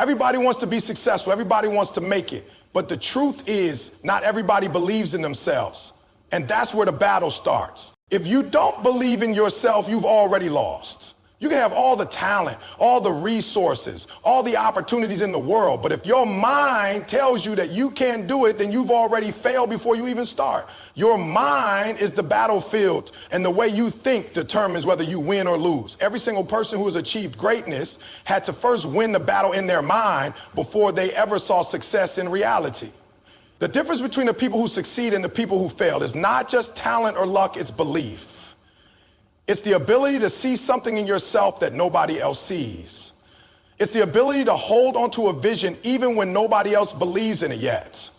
Everybody wants to be successful. Everybody wants to make it. But the truth is, not everybody believes in themselves. And that's where the battle starts. If you don't believe in yourself, you've already lost. You can have all the talent, all the resources, all the opportunities in the world. But if your mind tells you that you can't do it, then you've already failed before you even start. Your mind is the battlefield, and the way you think determines whether you win or lose. Every single person who has achieved greatness had to first win the battle in their mind before they ever saw success in reality. The difference between the people who succeed and the people who fail is not just talent or luck, it's belief. It's the ability to see something in yourself that nobody else sees. It's the ability to hold onto a vision even when nobody else believes in it yet.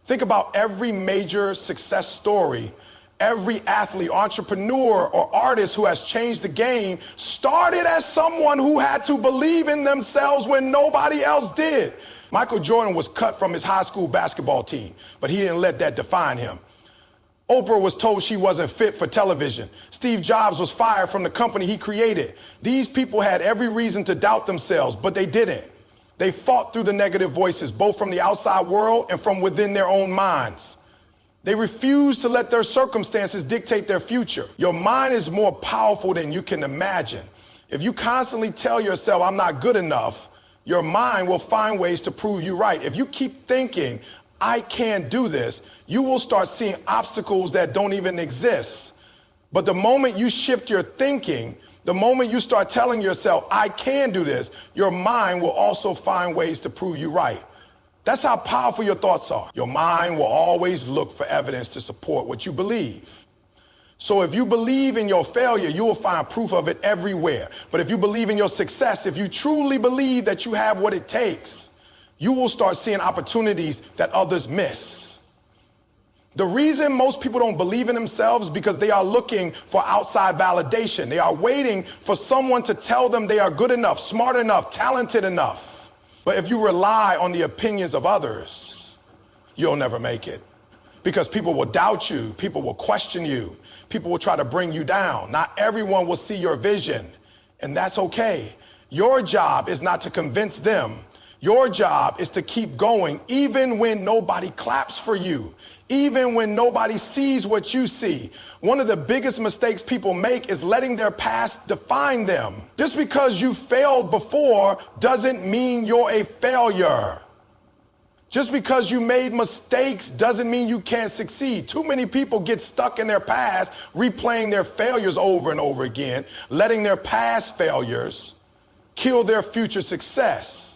Think about every major success story. Every athlete, entrepreneur, or artist who has changed the game started as someone who had to believe in themselves when nobody else did. Michael Jordan was cut from his high school basketball team, but he didn't let that define him. Oprah was told she wasn't fit for television. Steve Jobs was fired from the company he created. These people had every reason to doubt themselves, but they didn't. They fought through the negative voices, both from the outside world and from within their own minds. They refused to let their circumstances dictate their future. Your mind is more powerful than you can imagine. If you constantly tell yourself, I'm not good enough, your mind will find ways to prove you right. If you keep thinking, I can't do this, you will start seeing obstacles that don't even exist. But the moment you shift your thinking, the moment you start telling yourself, I can do this, your mind will also find ways to prove you right. That's how powerful your thoughts are. Your mind will always look for evidence to support what you believe. So if you believe in your failure, you will find proof of it everywhere. But if you believe in your success, if you truly believe that you have what it takes, you will start seeing opportunities that others miss. The reason most people don't believe in themselves is because they are looking for outside validation. They are waiting for someone to tell them they are good enough, smart enough, talented enough. But if you rely on the opinions of others, you'll never make it. Because people will doubt you, people will question you, people will try to bring you down. Not everyone will see your vision, and that's okay. Your job is not to convince them. Your job is to keep going even when nobody claps for you, even when nobody sees what you see. One of the biggest mistakes people make is letting their past define them. Just because you failed before doesn't mean you're a failure. Just because you made mistakes doesn't mean you can't succeed. Too many people get stuck in their past, replaying their failures over and over again, letting their past failures kill their future success.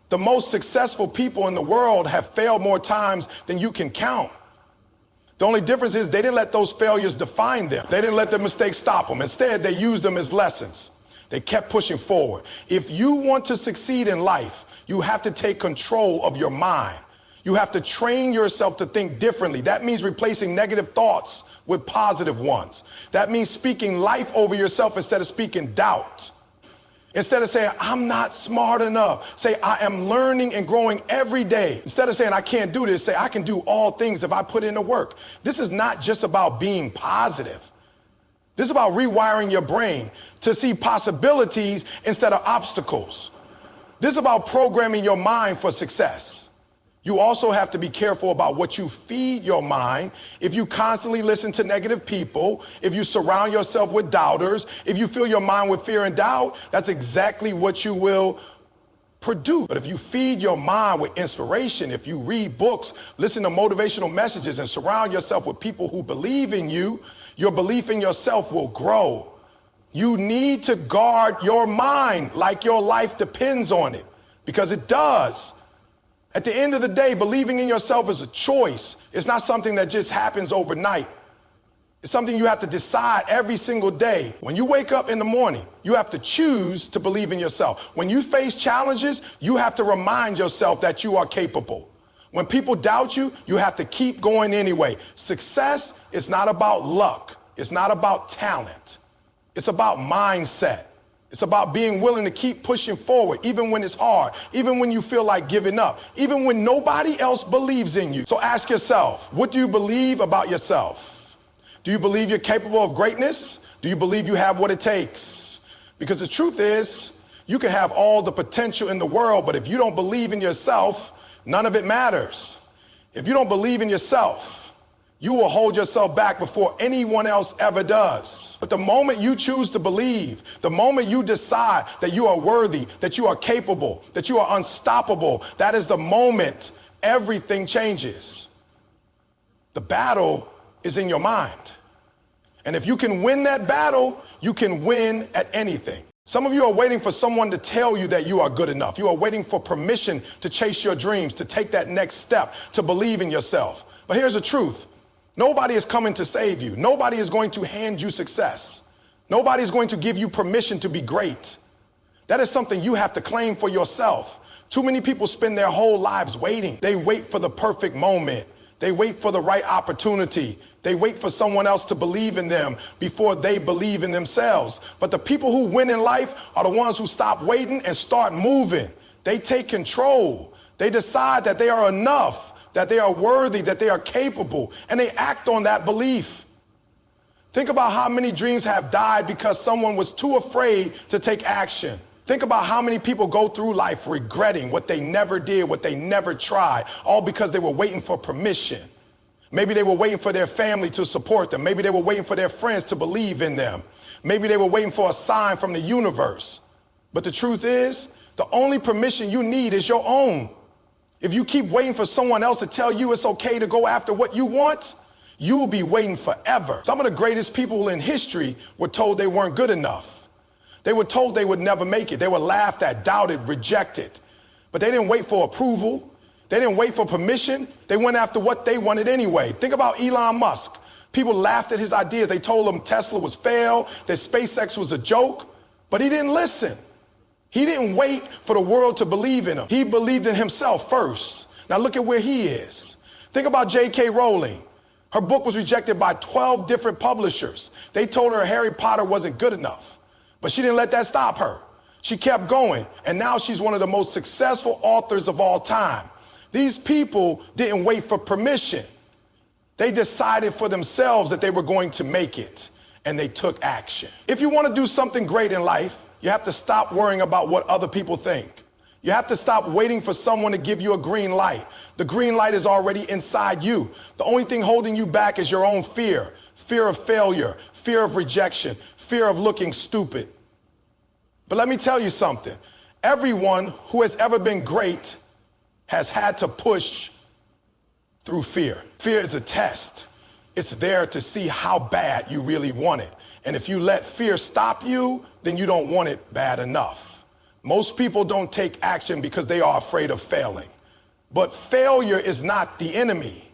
The most successful people in the world have failed more times than you can count. The only difference is they didn't let those failures define them. They didn't let their mistakes stop them. Instead, they used them as lessons. They kept pushing forward. If you want to succeed in life, you have to take control of your mind. You have to train yourself to think differently. That means replacing negative thoughts with positive ones. That means speaking life over yourself instead of speaking doubt. Instead of saying, I'm not smart enough, say, I am learning and growing every day. Instead of saying, I can't do this, say, I can do all things if I put in the work. This is not just about being positive. This is about rewiring your brain to see possibilities instead of obstacles. This is about programming your mind for success. You also have to be careful about what you feed your mind. If you constantly listen to negative people, if you surround yourself with doubters, if you fill your mind with fear and doubt, that's exactly what you will produce. But if you feed your mind with inspiration, if you read books, listen to motivational messages, and surround yourself with people who believe in you, your belief in yourself will grow. You need to guard your mind like your life depends on it, because it does. At the end of the day, believing in yourself is a choice. It's not something that just happens overnight. It's something you have to decide every single day. When you wake up in the morning, you have to choose to believe in yourself. When you face challenges, you have to remind yourself that you are capable. When people doubt you, you have to keep going anyway. Success is not about luck. It's not about talent. It's about mindset. It's about being willing to keep pushing forward, even when it's hard, even when you feel like giving up, even when nobody else believes in you. So ask yourself, what do you believe about yourself? Do you believe you're capable of greatness? Do you believe you have what it takes? Because the truth is, You can have all the potential in the world, but if you don't believe in yourself, none of it matters. If you don't believe in yourself, you will hold yourself back before anyone else ever does. But the moment you choose to believe, the moment you decide that you are worthy, that you are capable, that you are unstoppable, that is the moment everything changes. The battle is in your mind. And if you can win that battle, you can win at anything. Some of you are waiting for someone to tell you that you are good enough. You are waiting for permission to chase your dreams, to take that next step, to believe in yourself. But here's the truth. Nobody is coming to save you. Nobody is going to hand you success. Nobody is going to give you permission to be great. That is something you have to claim for yourself. Too many people spend their whole lives waiting. They wait for the perfect moment. They wait for the right opportunity. They wait for someone else to believe in them before they believe in themselves. But the people who win in life are the ones who stop waiting and start moving. They take control. They decide that they are enough, that they are worthy, that they are capable, and they act on that belief. Think about how many dreams have died because someone was too afraid to take action. Think about how many people go through life regretting what they never did, what they never tried, all because they were waiting for permission. Maybe they were waiting for their family to support them. Maybe they were waiting for their friends to believe in them. Maybe they were waiting for a sign from the universe. But the truth is, the only permission you need is your own. If you keep waiting for someone else to tell you it's okay to go after what you want, you will be waiting forever. Some of the greatest people in history were told they weren't good enough. They were told they would never make it. They were laughed at, doubted, rejected. But they didn't wait for approval. They didn't wait for permission. They went after what they wanted anyway. Think about Elon Musk. People laughed at his ideas. They told him Tesla was failed, that SpaceX was a joke, but he didn't listen. He didn't wait for the world to believe in him. He believed in himself first. Now look at where he is. Think about J.K. Rowling. Her book was rejected by 12 different publishers. They told her Harry Potter wasn't good enough. But she didn't let that stop her. She kept going, and now she's one of the most successful authors of all time. These people didn't wait for permission. They decided for themselves that they were going to make it, and they took action. If you want to do something great in life, you have to stop worrying about what other people think. You have to stop waiting for someone to give you a green light. The green light is already inside you. The only thing holding you back is your own fear. Fear of failure, fear of rejection, fear of looking stupid. But let me tell you something. Everyone who has ever been great has had to push through fear. Fear is a test. It's there to see how bad you really want it. And if you let fear stop you, then you don't want it bad enough. Most people don't take action because they are afraid of failing. But failure is not the enemy.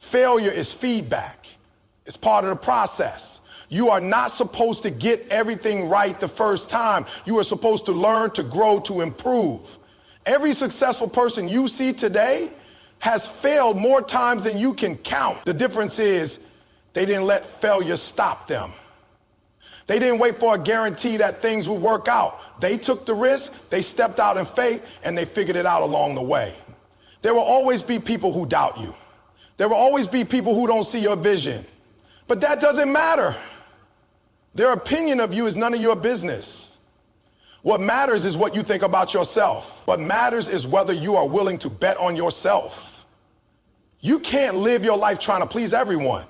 Failure is feedback. It's part of the process. You are not supposed to get everything right the first time. You are supposed to learn, to grow, to improve. Every successful person you see today has failed more times than you can count. The difference is they didn't let failure stop them. They didn't wait for a guarantee that things would work out. They took the risk, they stepped out in faith, and they figured it out along the way. There will always be people who doubt you. There will always be people who don't see your vision. But that doesn't matter. Their opinion of you is none of your business. What matters is what you think about yourself. What matters is whether you are willing to bet on yourself. You can't live your life trying to please everyone.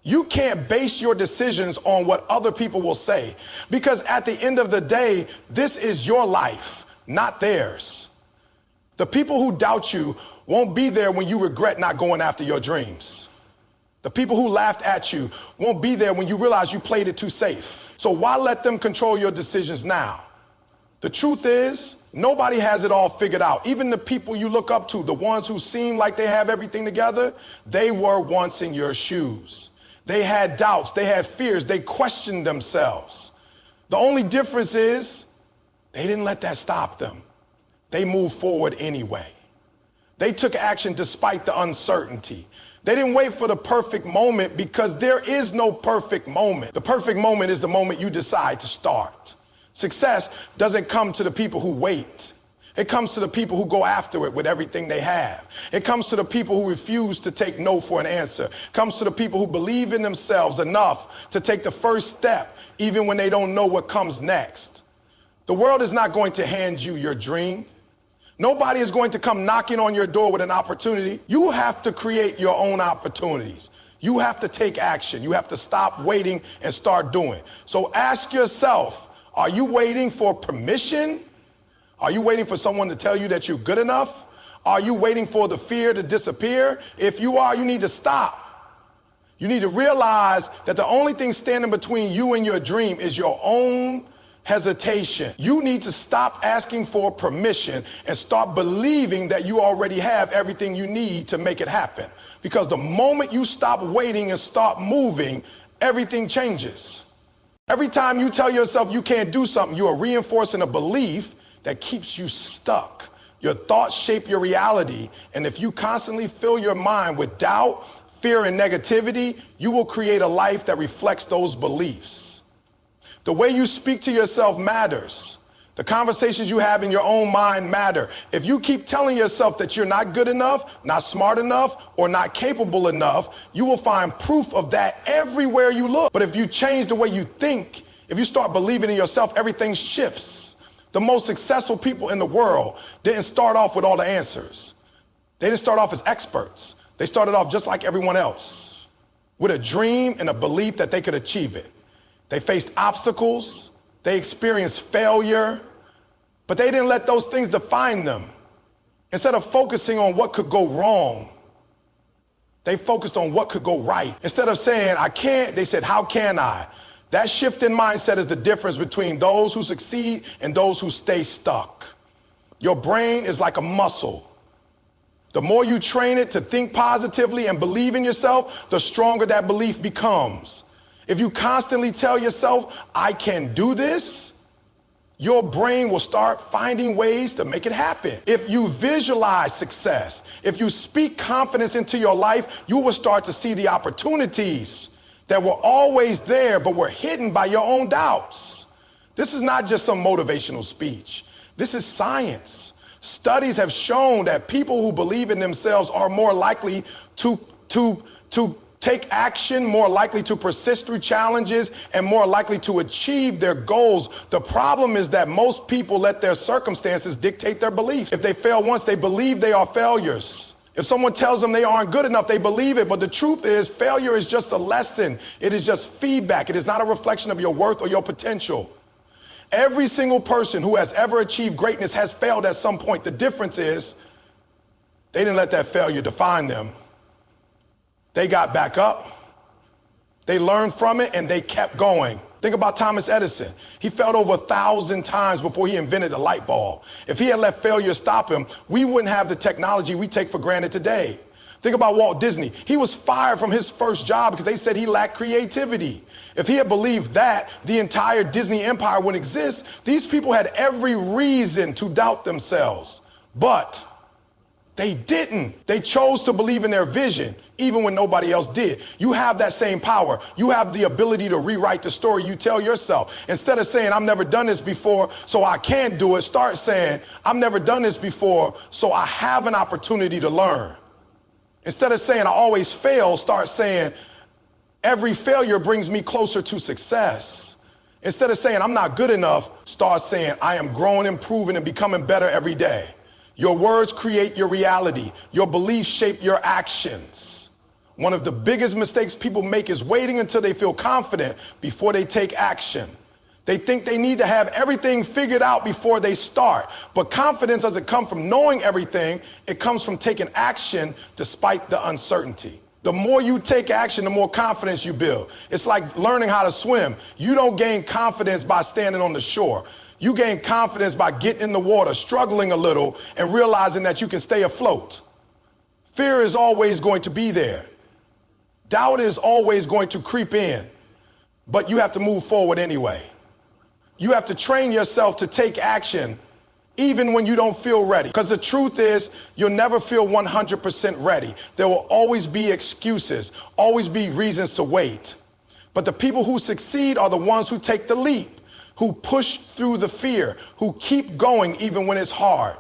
You can't base your decisions on what other people will say, because at the end of the day, this is your life, not theirs. The people who doubt you won't be there when you regret not going after your dreams. The people who laughed at you won't be there when you realize you played it too safe. So why let them control your decisions now? The truth is, nobody has it all figured out. Even the people you look up to, the ones who seem like they have everything together, they were once in your shoes. They had doubts, they had fears, they questioned themselves. The only difference is they didn't let that stop them. They moved forward anyway. They took action despite the uncertainty. They didn't wait for the perfect moment, because there is no perfect moment. The perfect moment is the moment you decide to start. Success doesn't come to the people who wait. It comes to the people who go after it with everything they have. It comes to the people who refuse to take no for an answer. It comes to the people who believe in themselves enough to take the first step, even when they don't know what comes next. The world is not going to hand you your dream. Nobody is going to come knocking on your door with an opportunity. You have to create your own opportunities. You have to take action. You have to stop waiting and start doing. So ask yourself, are you waiting for permission? Are you waiting for someone to tell you that you're good enough? Are you waiting for the fear to disappear? If you are, you need to stop. You need to realize that the only thing standing between you and your dream is your own hesitation. You need to stop asking for permission and start believing that you already have everything you need to make it happen. Because the moment you stop waiting and start moving, everything changes. Every time you tell yourself you can't do something, you are reinforcing a belief that keeps you stuck. Your thoughts shape your reality, and if you constantly fill your mind with doubt, fear, and negativity, you will create a life that reflects those beliefs. The way you speak to yourself matters. The conversations you have in your own mind matter. If you keep telling yourself that you're not good enough, not smart enough, or not capable enough, you will find proof of that everywhere you look. But if you change the way you think, if you start believing in yourself, everything shifts. The most successful people in the world didn't start off with all the answers. They didn't start off as experts. They started off just like everyone else, with a dream and a belief that they could achieve it. They faced obstacles, they experienced failure, but they didn't let those things define them. Instead of focusing on what could go wrong, they focused on what could go right. Instead of saying, I can't, they said, how can I? That shift in mindset is the difference between those who succeed and those who stay stuck. Your brain is like a muscle. The more you train it to think positively and believe in yourself, the stronger that belief becomes. If you constantly tell yourself, I can do this, your brain will start finding ways to make it happen. If you visualize success, if you speak confidence into your life, you will start to see the opportunities that were always there, but were hidden by your own doubts. This is not just some motivational speech. This is science. Studies have shown that people who believe in themselves are more likely to take action, more likely to persist through challenges, and more likely to achieve their goals. The problem is that most people let their circumstances dictate their beliefs. If they fail once, they believe they are failures. If someone tells them they aren't good enough, they believe it. But the truth is, failure is just a lesson. It is just feedback. It is not a reflection of your worth or your potential. Every single person who has ever achieved greatness has failed at some point. The difference is they didn't let that failure define them. They got back up, they learned from it, and they kept going. Think about Thomas Edison. He failed over 1,000 times before he invented the light bulb. If he had let failure stop him, we wouldn't have the technology we take for granted today. Think about Walt Disney. He was fired from his first job because they said he lacked creativity. If he had believed that, the entire Disney empire wouldn't exist. These people had every reason to doubt themselves, but they didn't. They chose to believe in their vision, even when nobody else did. You have that same power. You have the ability to rewrite the story you tell yourself. Instead of saying, I've never done this before, so I can't do it, start saying, I've never done this before, so I have an opportunity to learn. Instead of saying, I always fail, start saying, every failure brings me closer to success. Instead of saying, I'm not good enough, start saying, I am growing, improving, and becoming better every day. Your words create your reality. Your beliefs shape your actions. One of the biggest mistakes people make is waiting until they feel confident before they take action. They think they need to have everything figured out before they start. But confidence doesn't come from knowing everything. It comes from taking action despite the uncertainty. The more you take action, the more confidence you build. It's like learning how to swim. You don't gain confidence by standing on the shore. You gain confidence by getting in the water, struggling a little, and realizing that you can stay afloat. Fear is always going to be there. Doubt is always going to creep in, but you have to move forward anyway. You have to train yourself to take action even when you don't feel ready. Because the truth is, you'll never feel 100% ready. There will always be excuses, always be reasons to wait. But the people who succeed are the ones who take the leap, who push through the fear, who keep going even when it's hard.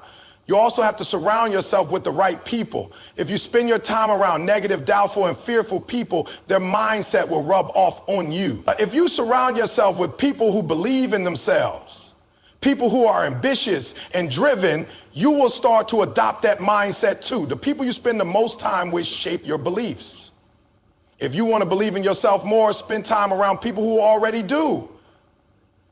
You also have to surround yourself with the right people. If you spend your time around negative, doubtful, and fearful people, their mindset will rub off on you. If you surround yourself with people who believe in themselves, People who are ambitious and driven, you will start to adopt that mindset too. The people you spend the most time with shape your beliefs. If you want to believe in yourself more, spend time around people who already do.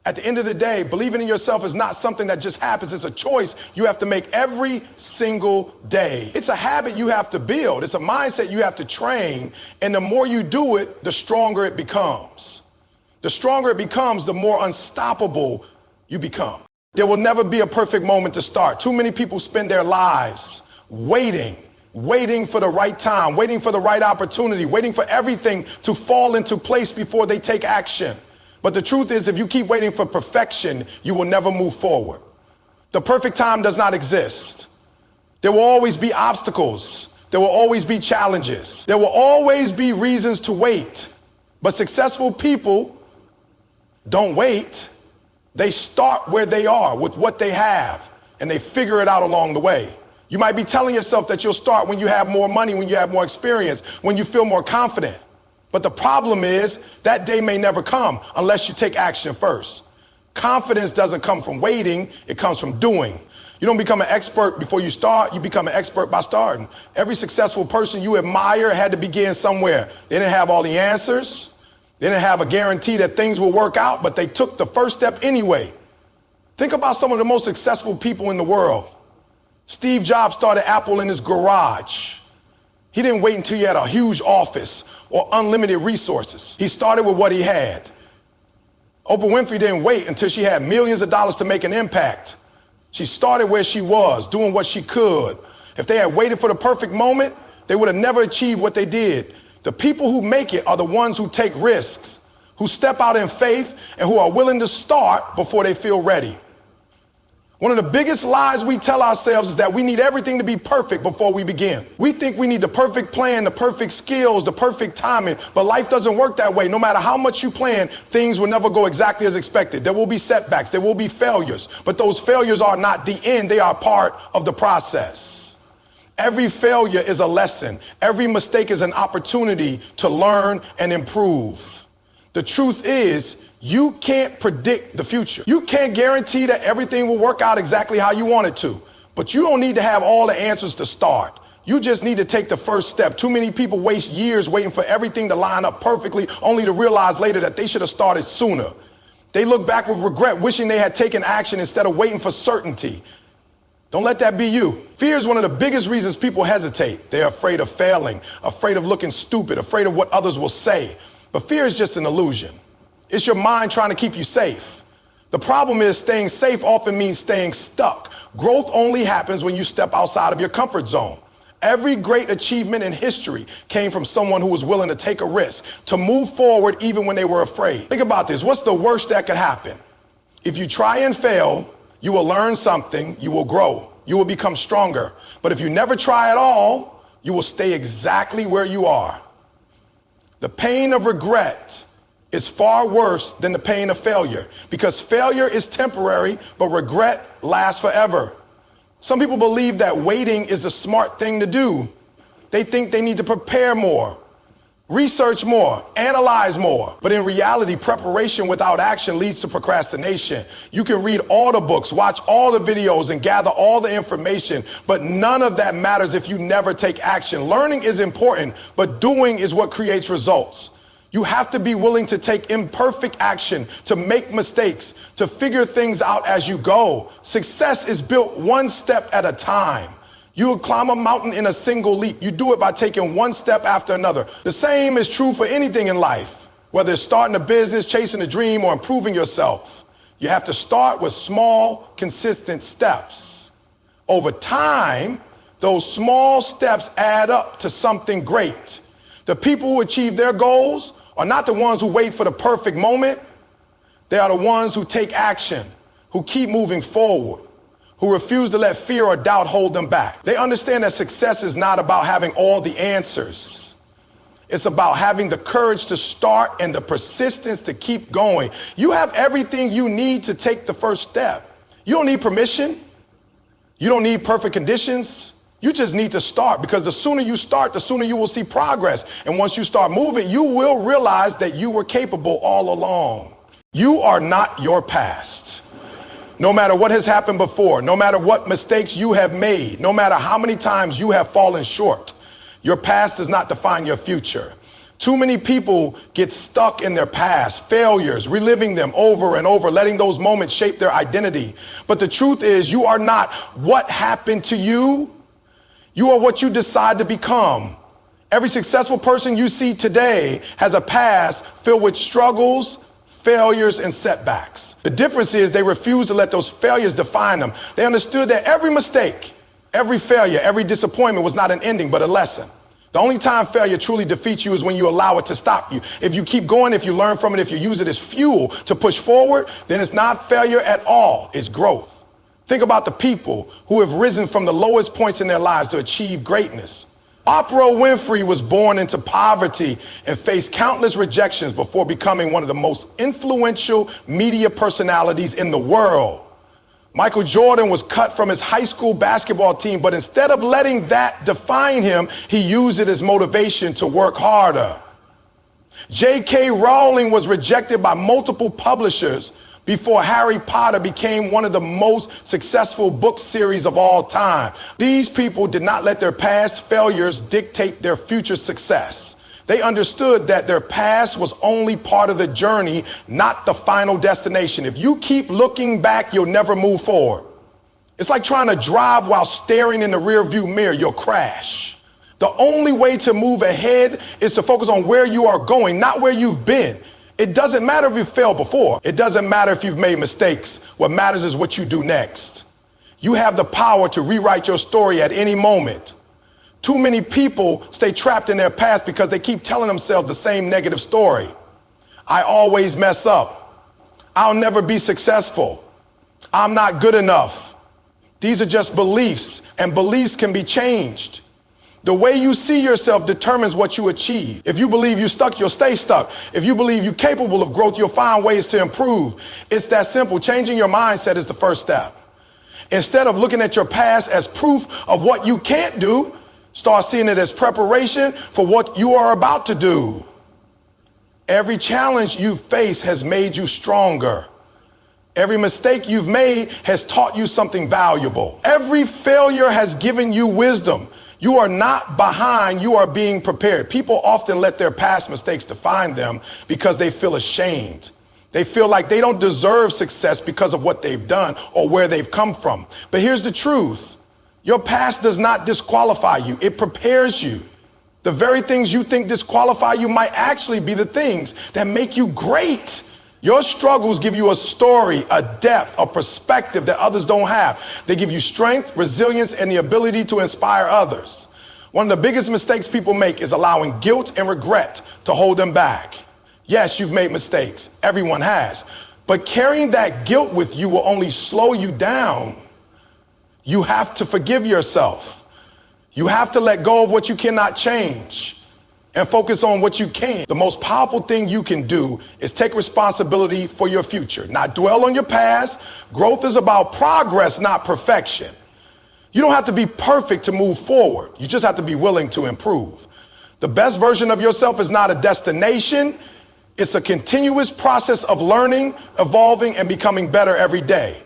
At the end of the day, believing in yourself is not something that just happens. It's a choice you have to make every single day. It's a habit you have to build. It's a mindset you have to train. And the more you do it, the stronger it becomes. The stronger it becomes, the more unstoppable you become. There will never be a perfect moment to start. Too many people spend their lives waiting for the right time, waiting for the right opportunity, waiting for everything to fall into place before they take action. But the truth is, if you keep waiting for perfection, you will never move forward. The perfect time does not exist. There will always be obstacles. There will always be challenges. There will always be reasons to wait. But successful people don't wait. They start where they are with what they have, and they figure it out along the way. You might be telling yourself that you'll start when you have more money, when you have more experience, when you feel more confident. But the problem is that day may never come unless you take action first. Confidence doesn't come from waiting, it comes from doing. You don't become an expert before you start, you become an expert by starting. Every successful person you admire had to begin somewhere. They didn't have all the answers. They didn't have a guarantee that things will work out, but they took the first step anyway. Think about some of the most successful people in the world. Steve Jobs started Apple in his garage. He didn't wait until he had a huge office or unlimited resources. He started with what he had. Oprah Winfrey didn't wait until she had millions of dollars to make an impact. She started where she was, doing what she could. If they had waited for the perfect moment, they would have never achieved what they did. The people who make it are the ones who take risks, who step out in faith, and who are willing to start before they feel ready. One of the biggest lies we tell ourselves is that we need everything to be perfect before we begin. We think we need the perfect plan, the perfect skills, the perfect timing, but life doesn't work that way. No matter how much you plan, things will never go exactly as expected. There will be setbacks, there will be failures, but those failures are not the end, they are part of the process. Every failure is a lesson. Every mistake is an opportunity to learn and improve. The truth is, you can't predict the future. You can't guarantee that everything will work out exactly how you want it to, but you don't need to have all the answers to start. You just need to take the first step. Too many people waste years waiting for everything to line up perfectly, only to realize later that they should have started sooner. They look back with regret, wishing they had taken action instead of waiting for certainty. Don't let that be you. Fear is one of the biggest reasons people hesitate. They're afraid of failing, afraid of looking stupid, afraid of what others will say. But fear is just an illusion. It's your mind trying to keep you safe. The problem is staying safe often means staying stuck. Growth only happens when you step outside of your comfort zone. Every great achievement in history came from someone who was willing to take a risk, to move forward even when they were afraid. Think about this. What's the worst that could happen? If you try and fail, you will learn something, you will grow, you will become stronger. But if you never try at all, you will stay exactly where you are. The pain of regret is far worse than the pain of failure, because failure is temporary, but regret lasts forever. Some people believe that waiting is the smart thing to do. They think they need to prepare more, research more, analyze more. But in reality, preparation without action leads to procrastination. You can read all the books, watch all the videos, and gather all the information, but none of that matters if you never take action. Learning is important, but doing is what creates results. You have to be willing to take imperfect action, to make mistakes, to figure things out as you go. Success is built one step at a time. You will climb a mountain in a single leap. You do it by taking one step after another. The same is true for anything in life, whether it's starting a business, chasing a dream, or improving yourself. You have to start with small, consistent steps. Over time, those small steps add up to something great. The people who achieve their goals are not the ones who wait for the perfect moment. They are the ones who take action, who keep moving forward, who refuse to let fear or doubt hold them back. They understand that success is not about having all the answers. It's about having the courage to start and the persistence to keep going. You have everything you need to take the first step. You don't need permission. You don't need perfect conditions. You just need to start, because the sooner you start, the sooner you will see progress. And once you start moving, you will realize that you were capable all along. You are not your past. No matter what has happened before, no matter what mistakes you have made, no matter how many times you have fallen short, your past does not define your future. Too many people get stuck in their past, failures, reliving them over and over, letting those moments shape their identity. But the truth is, you are not what happened to you. You are what you decide to become. Every successful person you see today has a past filled with struggles, failures, and setbacks. The difference is they refuse to let those failures define them. They understood that every mistake, every failure, every disappointment was not an ending, but a lesson. The only time failure truly defeats you is when you allow it to stop you. If you keep going, if you learn from it, if you use it as fuel to push forward, then it's not failure at all, it's growth. Think about the people who have risen from the lowest points in their lives to achieve greatness. Oprah Winfrey was born into poverty and faced countless rejections before becoming one of the most influential media personalities in the world. Michael Jordan was cut from his high school basketball team, but instead of letting that define him, he used it as motivation to work harder. J.K. Rowling was rejected by multiple publishers before Harry Potter became one of the most successful book series of all time. These people did not let their past failures dictate their future success. They understood that their past was only part of the journey, not the final destination. If you keep looking back, you'll never move forward. It's like trying to drive while staring in the rearview mirror. You'll crash. The only way to move ahead is to focus on where you are going, not where you've been. It doesn't matter if you failed before. It doesn't matter if you've made mistakes. What matters is what you do next. You have the power to rewrite your story at any moment. Too many people stay trapped in their past because they keep telling themselves the same negative story. I always mess up. I'll never be successful. I'm not good enough. These are just beliefs, and beliefs can be changed. The way you see yourself determines what you achieve. If you believe you're stuck, you'll stay stuck. If you believe you're capable of growth, you'll find ways to improve. It's that simple. Changing your mindset is the first step. Instead of looking at your past as proof of what you can't do, start seeing it as preparation for what you are about to do. Every challenge you face has made you stronger. Every mistake you've made has taught you something valuable. Every failure has given you wisdom. You are not behind, you are being prepared. People often let their past mistakes define them because they feel ashamed. They feel like they don't deserve success because of what they've done or where they've come from. But here's the truth. Your past does not disqualify you. It prepares you. The very things you think disqualify you might actually be the things that make you great. Your struggles give you a story, a depth, a perspective that others don't have. They give you strength, resilience, and the ability to inspire others. One of the biggest mistakes people make is allowing guilt and regret to hold them back. Yes, you've made mistakes. Everyone has. But carrying that guilt with you will only slow you down. You have to forgive yourself. You have to let go of what you cannot change and focus on what you can. The most powerful thing you can do is take responsibility for your future, not dwell on your past. Growth is about progress, not perfection. You don't have to be perfect to move forward. You just have to be willing to improve. The best version of yourself is not a destination. It's a continuous process of learning, evolving, and becoming better every day.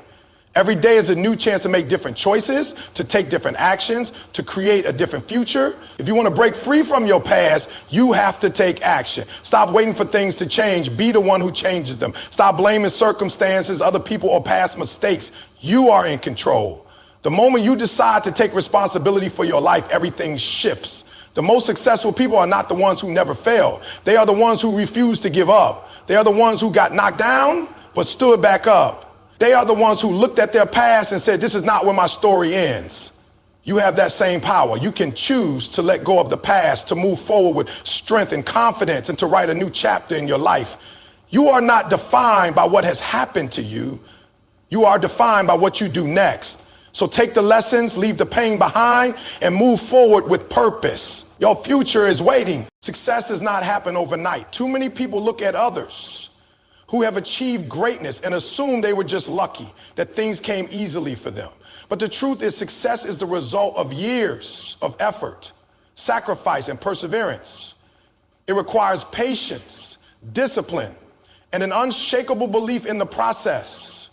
Every day is a new chance to make different choices, to take different actions, to create a different future. If you want to break free from your past, you have to take action. Stop waiting for things to change. Be the one who changes them. Stop blaming circumstances, other people, or past mistakes. You are in control. The moment you decide to take responsibility for your life, everything shifts. The most successful people are not the ones who never fail. They are the ones who refuse to give up. They are the ones who got knocked down, but stood back up. They are the ones who looked at their past and said, this is not where my story ends. You have that same power. You can choose to let go of the past, to move forward with strength and confidence, and to write a new chapter in your life. You are not defined by what has happened to you. You are defined by what you do next. So take the lessons, leave the pain behind, and move forward with purpose. Your future is waiting. Success does not happen overnight. Too many people look at others who have achieved greatness and assume they were just lucky, that things came easily for them. But the truth is, success is the result of years of effort, sacrifice, and perseverance. It requires patience, discipline, and an unshakable belief in the process.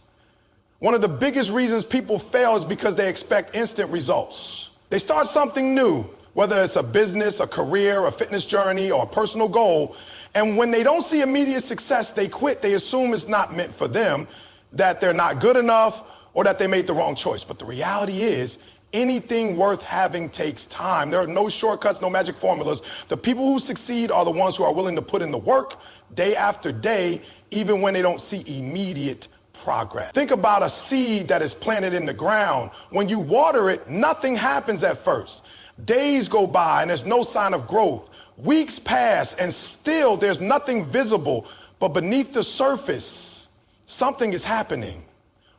One of the biggest reasons people fail is because they expect instant results. They start something new, whether it's a business, a career, a fitness journey, or a personal goal, and when they don't see immediate success, they quit. They assume it's not meant for them, that they're not good enough, or that they made the wrong choice. But the reality is, anything worth having takes time. There are no shortcuts, no magic formulas. The people who succeed are the ones who are willing to put in the work day after day, even when they don't see immediate progress. Think about a seed that is planted in the ground. When you water it, nothing happens at first. Days go by and there's no sign of growth. Weeks pass and still there's nothing visible, but beneath the surface, something is happening.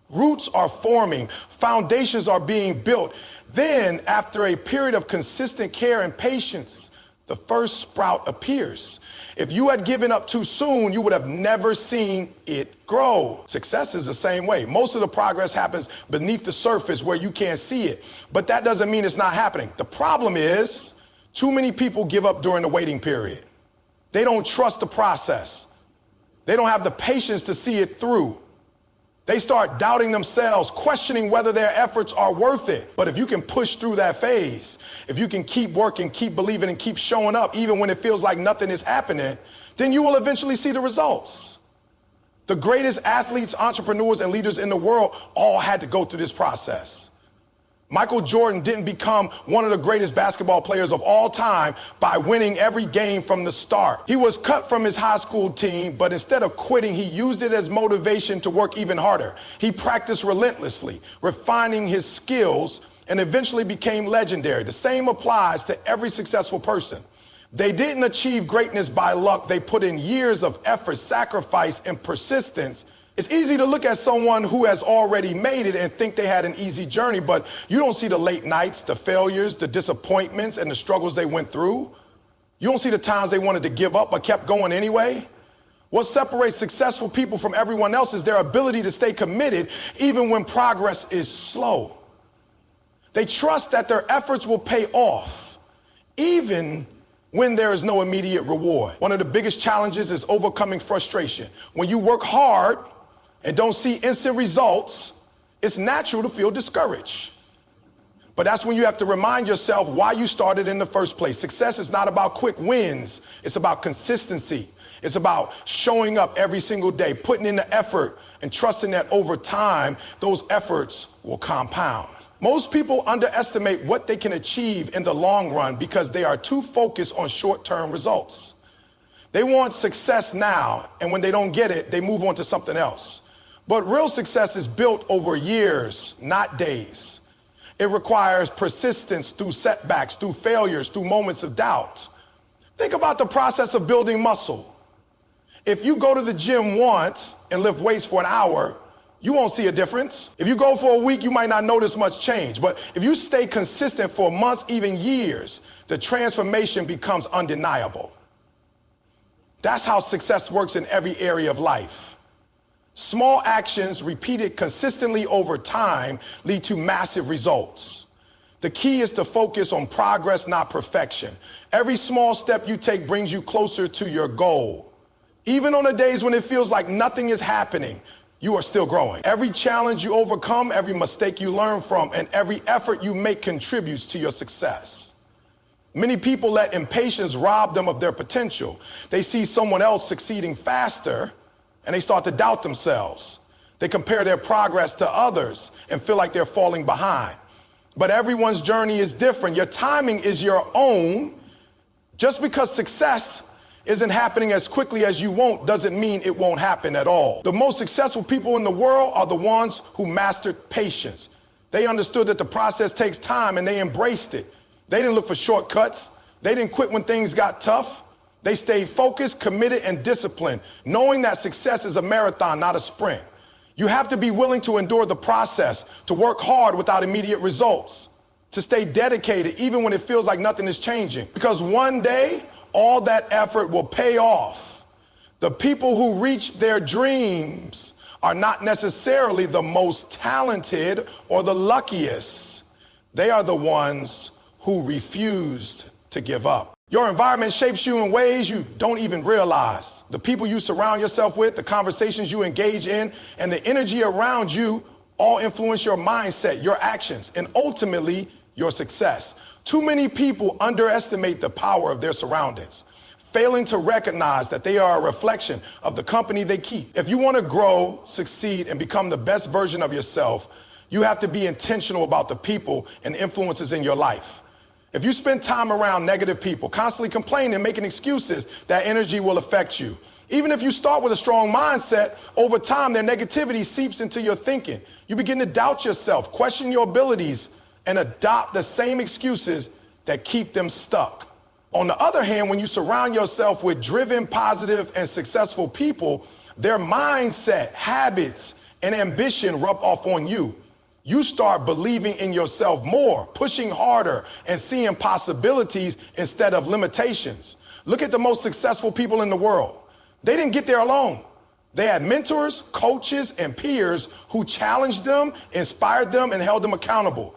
Roots are forming, foundations are being built. Then, after a period of consistent care and patience, the first sprout appears. If you had given up too soon, you would have never seen it grow. Success is the same way. Most of the progress happens beneath the surface where you can't see it, but that doesn't mean it's not happening. The problem is, too many people give up during the waiting period. They don't trust the process. They don't have the patience to see it through. They start doubting themselves, questioning whether their efforts are worth it. But if you can push through that phase, if you can keep working, keep believing, and keep showing up, even when it feels like nothing is happening, then you will eventually see the results. The greatest athletes, entrepreneurs, and leaders in the world all had to go through this process. Michael Jordan didn't become one of the greatest basketball players of all time by winning every game from the start. He was cut from his high school team, but instead of quitting, he used it as motivation to work even harder. He practiced relentlessly, refining his skills, and eventually became legendary. The same applies to every successful person. They didn't achieve greatness by luck. They put in years of effort, sacrifice, and persistence. It's easy to look at someone who has already made it and think they had an easy journey, but you don't see the late nights, the failures, the disappointments, and the struggles they went through. You don't see the times they wanted to give up but kept going anyway. What separates successful people from everyone else is their ability to stay committed even when progress is slow. They trust that their efforts will pay off, even when there is no immediate reward. One of the biggest challenges is overcoming frustration. When you work hard and don't see instant results, it's natural to feel discouraged. But that's when you have to remind yourself why you started in the first place. Success is not about quick wins. It's about consistency. It's about showing up every single day, putting in the effort, and trusting that over time, those efforts will compound. Most people underestimate what they can achieve in the long run because they are too focused on short-term results. They want success now, and when they don't get it, they move on to something else. But real success is built over years, not days. It requires persistence through setbacks, through failures, through moments of doubt. Think about the process of building muscle. If you go to the gym once and lift weights for an hour, you won't see a difference. If you go for a week, you might not notice much change. But if you stay consistent for months, even years, the transformation becomes undeniable. That's how success works in every area of life. Small actions repeated consistently over time lead to massive results. The key is to focus on progress, not perfection. Every small step you take brings you closer to your goal. Even on the days when it feels like nothing is happening, you are still growing. Every challenge you overcome, every mistake you learn from, and every effort you make contributes to your success. Many people let impatience rob them of their potential. They see someone else succeeding faster, and they start to doubt themselves. They compare their progress to others and feel like they're falling behind. But everyone's journey is different. Your timing is your own. Just because success isn't happening as quickly as you want doesn't mean it won't happen at all. The most successful people in the world are the ones who mastered patience. They understood that the process takes time and they embraced it. They didn't look for shortcuts. They didn't quit when things got tough. They stayed focused, committed, and disciplined, knowing that success is a marathon, not a sprint. You have to be willing to endure the process, to work hard without immediate results, to stay dedicated even when it feels like nothing is changing. Because one day, all that effort will pay off. The people who reach their dreams are not necessarily the most talented or the luckiest. They are the ones who refused to give up. Your environment shapes you in ways you don't even realize. The people you surround yourself with, the conversations you engage in, and the energy around you all influence your mindset, your actions, and ultimately your success. Too many people underestimate the power of their surroundings, failing to recognize that they are a reflection of the company they keep. If you want to grow, succeed, and become the best version of yourself, you have to be intentional about the people and influences in your life. If you spend time around negative people, constantly complaining and making excuses, that energy will affect you. Even if you start with a strong mindset, over time, their negativity seeps into your thinking. You begin to doubt yourself, question your abilities, and adopt the same excuses that keep them stuck. On the other hand, when you surround yourself with driven, positive, and successful people, their mindset, habits, and ambition rub off on you. You start believing in yourself more, pushing harder, and seeing possibilities instead of limitations. Look at the most successful people in the world. They didn't get there alone. They had mentors, coaches, and peers who challenged them, inspired them, and held them accountable.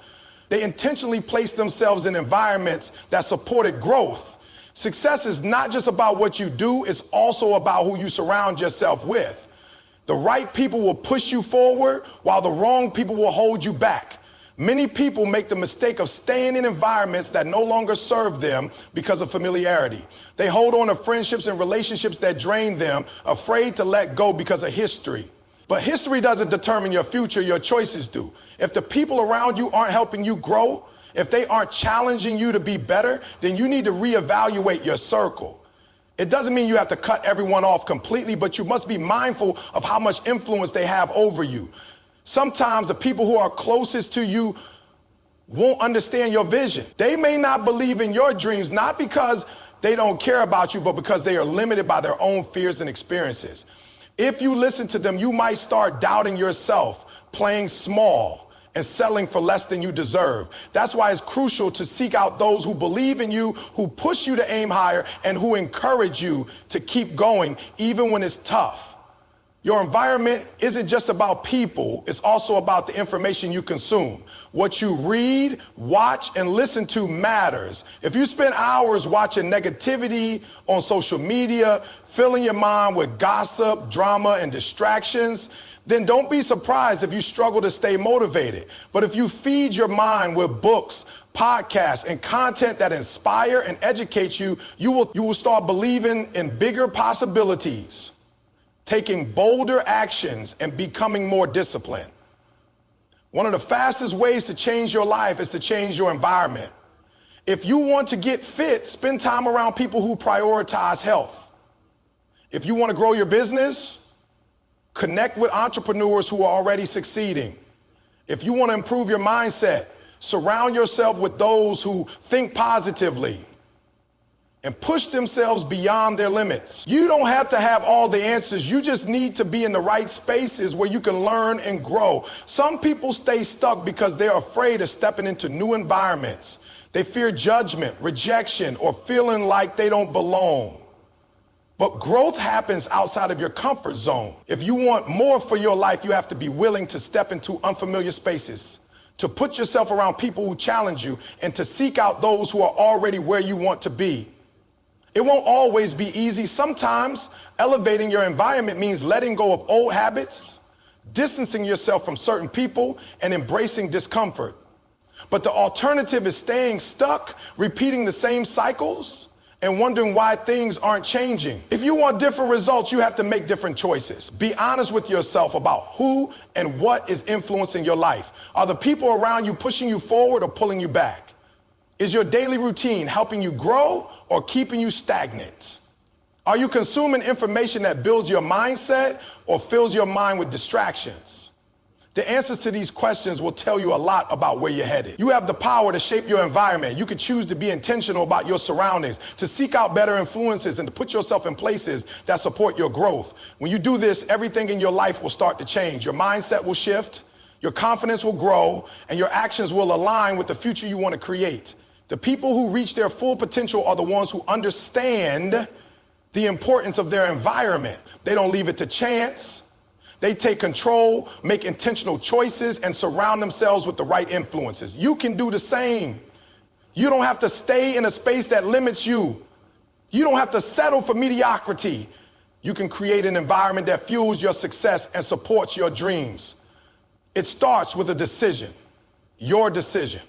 They intentionally placed themselves in environments that supported growth. Success is not just about what you do, it's also about who you surround yourself with. The right people will push you forward, while the wrong people will hold you back. Many people make the mistake of staying in environments that no longer serve them because of familiarity. They hold on to friendships and relationships that drain them, afraid to let go because of history. But history doesn't determine your future, your choices do. If the people around you aren't helping you grow, if they aren't challenging you to be better, then you need to reevaluate your circle. It doesn't mean you have to cut everyone off completely, but you must be mindful of how much influence they have over you. Sometimes the people who are closest to you won't understand your vision. They may not believe in your dreams, not because they don't care about you, but because they are limited by their own fears and experiences. If you listen to them, you might start doubting yourself, playing small, and settling for less than you deserve. That's why it's crucial to seek out those who believe in you, who push you to aim higher, and who encourage you to keep going even when it's tough. Your environment isn't just about people, it's also about the information you consume. What you read, watch, and listen to matters. If you spend hours watching negativity on social media, filling your mind with gossip, drama, and distractions, then don't be surprised if you struggle to stay motivated. But if you feed your mind with books, podcasts, and content that inspire and educate you, you will start believing in bigger possibilities, taking bolder actions, and becoming more disciplined. One of the fastest ways to change your life is to change your environment. If you want to get fit, spend time around people who prioritize health. If you want to grow your business, connect with entrepreneurs who are already succeeding. If you want to improve your mindset, surround yourself with those who think positively and push themselves beyond their limits. You don't have to have all the answers. You just need to be in the right spaces where you can learn and grow. Some people stay stuck because they're afraid of stepping into new environments. They fear judgment, rejection, or feeling like they don't belong. But growth happens outside of your comfort zone. If you want more for your life, you have to be willing to step into unfamiliar spaces, to put yourself around people who challenge you, and to seek out those who are already where you want to be. It won't always be easy. Sometimes elevating your environment means letting go of old habits, distancing yourself from certain people, and embracing discomfort. But the alternative is staying stuck, repeating the same cycles, and wondering why things aren't changing. If you want different results, you have to make different choices. Be honest with yourself about who and what is influencing your life. Are the people around you pushing you forward or pulling you back? Is your daily routine helping you grow or keeping you stagnant? Are you consuming information that builds your mindset or fills your mind with distractions? The answers to these questions will tell you a lot about where you're headed. You have the power to shape your environment. You can choose to be intentional about your surroundings, to seek out better influences, and to put yourself in places that support your growth. When you do this, everything in your life will start to change. Your mindset will shift, your confidence will grow, and your actions will align with the future you want to create. The people who reach their full potential are the ones who understand the importance of their environment. They don't leave it to chance. They take control, make intentional choices, and surround themselves with the right influences. You can do the same. You don't have to stay in a space that limits you. You don't have to settle for mediocrity. You can create an environment that fuels your success and supports your dreams. It starts with a decision, your decision.